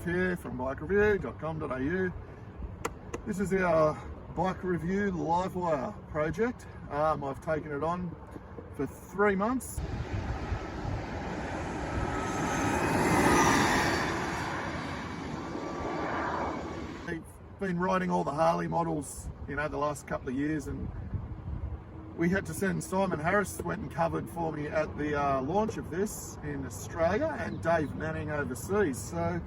here from BikeReview.com.au. This is our BikeReview LiveWire project. I've taken it on for 3 months. I've been riding all the Harley models, the last couple of years, and we had to send Simon Harris, went and covered for me at the launch of this in Australia, and Dave Manning overseas. So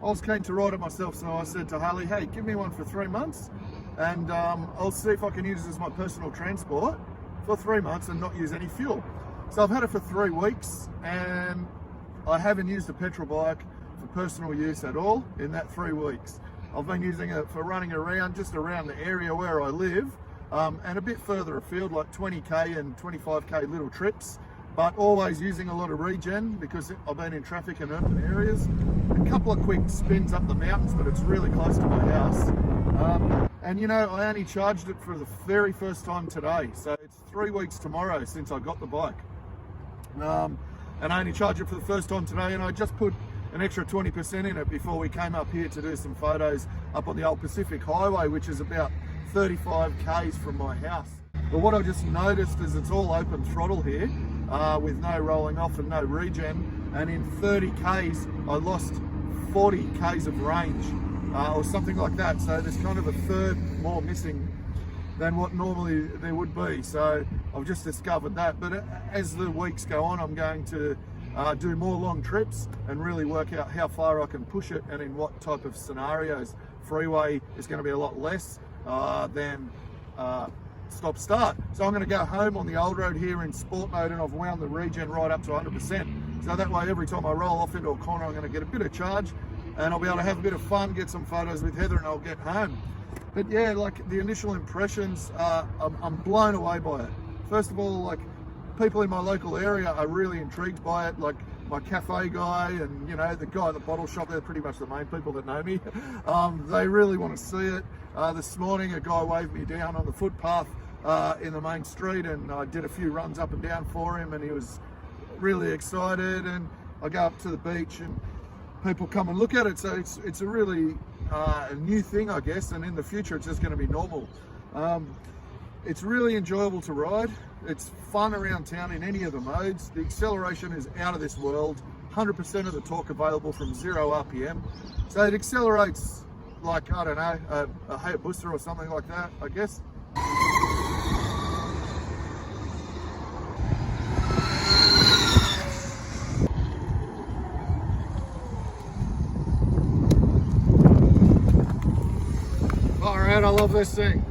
I was keen to ride it myself, so I said to Harley, hey, give me one for 3 months, and I'll see if I can use it as my personal transport for 3 months and not use any fuel. So I've had it for 3 weeks, and I haven't used a petrol bike for personal use at all in that 3 weeks. I've been using it for running around, just around the area where I live, and a bit further afield, like 20k and 25k little trips, but always using a lot of regen because I've been in traffic in urban areas. A couple of quick spins up the mountains, but it's really close to my house. And I only charged it for the very first time today, so it's 3 weeks tomorrow since I got the bike. And I only charged it for the first time today, and I just put an extra 20% in it before we came up here to do some photos up on the old Pacific Highway, which is about 35 k's from my house. But what I just noticed is it's all open throttle here, with no rolling off and no regen, and in 30 k's I lost 40 k's of range, or something like that. So there's kind of a third more missing than what normally there would be. So I've just discovered that. But as the weeks go on, I'm going to do more long trips and really work out how far I can push it and in what type of scenarios. Freeway is going to be a lot less than stop start. So I'm going to go home on the old road here in sport mode, and I've wound the regen right up to 100%. So that way every time I roll off into a corner, I'm going to get a bit of charge, and I'll be able to have a bit of fun, get some photos with Heather, and I'll get home. But yeah, like the initial impressions, I'm blown away by it. First of all, like people in my local area are really intrigued by it, like my cafe guy and the guy at the bottle shop. They're pretty much the main people that know me. They really want to see it. This morning a guy waved me down on the footpath in the main street, and I did a few runs up and down for him, and he was really excited. And I go up to the beach and people come and look at it. So it's a really a new thing, I guess, and in the future it's just going to be normal. It's really enjoyable to ride. It's fun around town in any of the modes. The acceleration is out of this world. 100% of the torque available from 0 RPM. So it accelerates like, I don't know, a Hayabusa or something like that, I guess. Alright, I love this thing.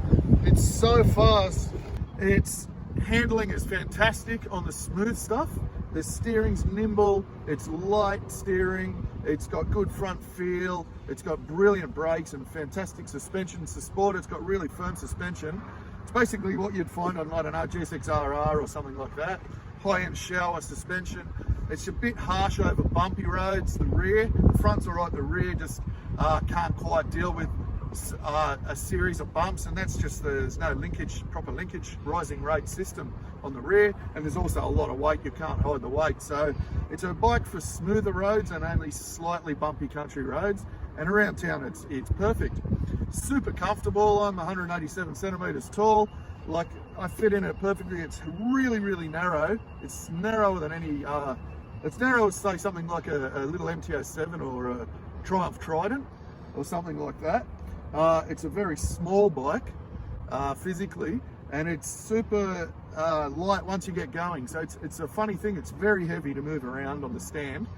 It's so fast. Its handling is fantastic on the smooth stuff. The steering's nimble, it's light steering, it's got good front feel, it's got brilliant brakes and fantastic suspension. For sport, it's got really firm suspension. It's basically what you'd find on, I don't know, GSX-RR or something like that. High-end shower suspension. It's a bit harsh over bumpy roads. The rear, the front's all right, the rear just can't quite deal with a series of bumps, and that's just there's no proper linkage rising rate system on the rear, and there's also a lot of weight. You can't hide the weight. So it's a bike for smoother roads and only slightly bumpy country roads, and around town it's perfect. Super comfortable. I'm 187 centimeters tall. Like, I fit in it perfectly. It's really narrow. It's narrower than any it's narrow as, say, something like a little MT-07 or a Triumph Trident or something like that. It's a very small bike physically, and it's super light once you get going. So it's a funny thing. It's very heavy to move around on the stand,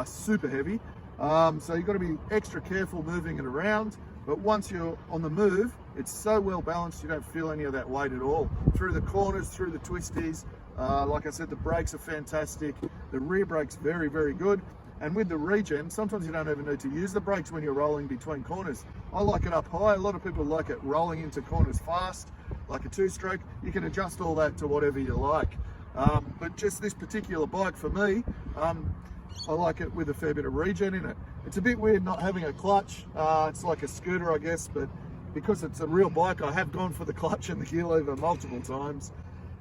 super heavy. So you've got to be extra careful moving it around. But once you're on the move, it's so well balanced, you don't feel any of that weight at all. Through the corners, through the twisties, like I said, the brakes are fantastic. The rear brake's very good. And with the regen, sometimes you don't even need to use the brakes when you're rolling between corners. I like it up high. A lot of people like it rolling into corners fast, like a 2-stroke. You can adjust all that to whatever you like. But just this particular bike for me, I like it with a fair bit of regen in it. It's a bit weird not having a clutch. It's like a scooter, I guess, but because it's a real bike, I have gone for the clutch and the gear lever multiple times.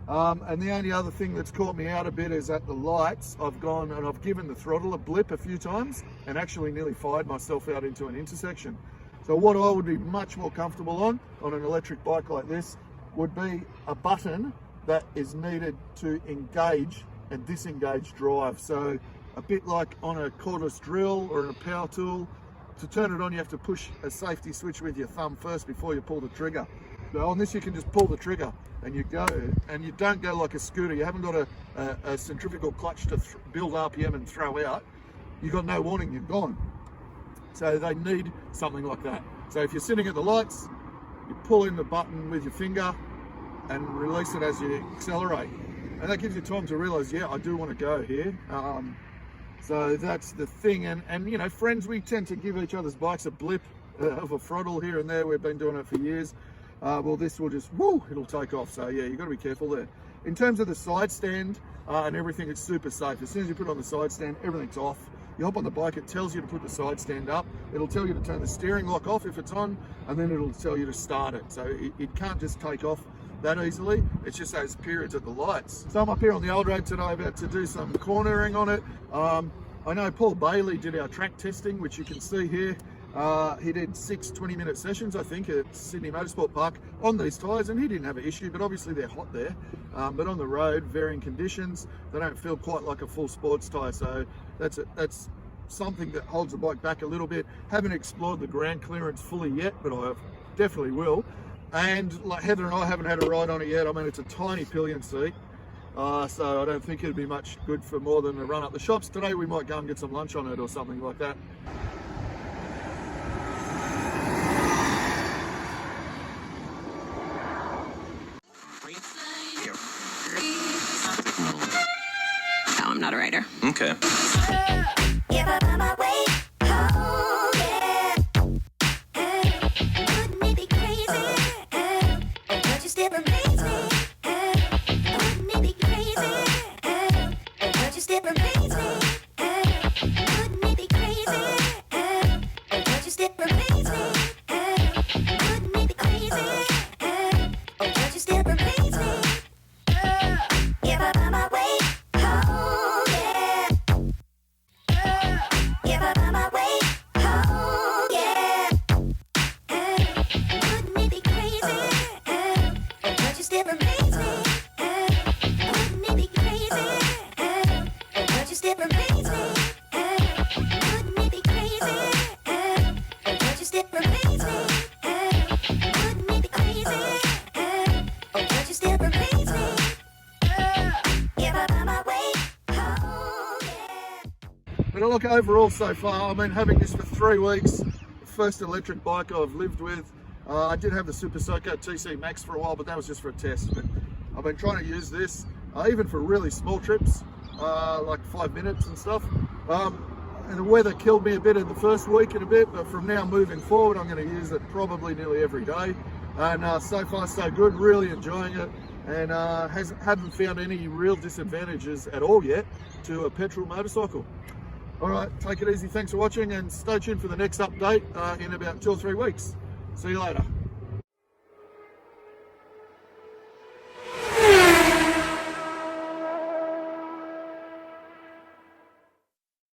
And the only other thing that's caught me out a bit is at the lights. I've gone and I've given the throttle a blip a few times and actually nearly fired myself out into an intersection. So what I would be much more comfortable on an electric bike like this would be a button that is needed to engage and disengage drive. So a bit like on a cordless drill or a power tool, to turn it on you have to push a safety switch with your thumb first before you pull the trigger. So on this you can just pull the trigger and you go, and you don't go like a scooter. You haven't got a centrifugal clutch to build RPM and throw out. You've got no warning, you're gone. So they need something like that. So if you're sitting at the lights, you pull in the button with your finger and release it as you accelerate. And that gives you time to realize, yeah, I do want to go here. So that's the thing. And you know, friends, we tend to give each other's bikes a blip of a throttle here and there. We've been doing it for years. Well, this will just, woo, it'll take off. So yeah, you've got to be careful there. In terms of the side stand and everything, it's super safe. As soon as you put it on the side stand, everything's off. You hop on the bike, it tells you to put the side stand up. It'll tell you to turn the steering lock off if it's on, and then it'll tell you to start it. So it can't just take off that easily. It's just those periods at the lights. So I'm up here on the old road today about to do some cornering on it. I know Paul Bailey did our track testing, which you can see here. He did 6 20-minute sessions, I think, at Sydney Motorsport Park on these tyres, and he didn't have an issue, but obviously they're hot there. But on the road, varying conditions, they don't feel quite like a full sports tyre, so that's something that holds the bike back a little bit. Haven't explored the ground clearance fully yet, but I definitely will. And like Heather and I haven't had a ride on it yet. I mean, it's a tiny pillion seat, so I don't think it'd be much good for more than a run up the shops. Today we might go and get some lunch on it or something like that. No, I'm not a writer. Okay. But look, overall so far, I've been having this for 3 weeks. The first electric bike I've lived with. I did have the Super Soco TC Max for a while, but that was just for a test. But I've been trying to use this, even for really small trips, like 5 minutes and stuff. And the weather killed me a bit in the first week and a bit, but from now moving forward, I'm going to use it probably nearly every day. And so far so good, really enjoying it. And haven't found any real disadvantages at all yet to a petrol motorcycle. All right, take it easy. Thanks for watching, and stay tuned for the next update in about 2 or 3 weeks. See you later.